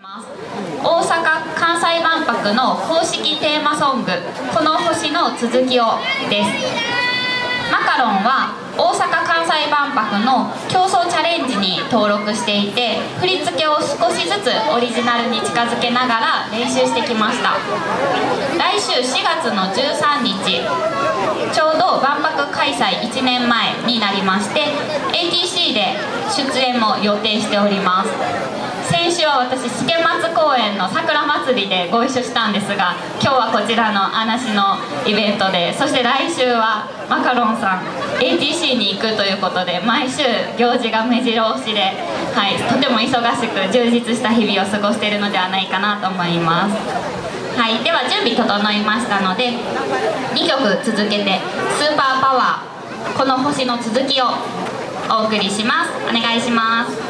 大阪・関西万博の公式テーマソング「この星の続きを」です。マカロンは大阪・関西万博の競争チャレンジに登録していて、振り付けを少しずつオリジナルに近づけながら練習してきました。来週4月の13日、ちょうど万博開催1年前になりまして、 ATC で出演も予定しております。先週は私助松公園の桜祭りでご一緒したんですが、今日はこちらのあなしのイベントで、そして来週はマカロンさん ATC に行くということで、毎週行事が目白押しで、とても忙しく充実した日々を過ごしているのではないかなと思います。では準備整いましたので、2曲続けてスーパーパワーこの星の続きをお送りします。お願いします。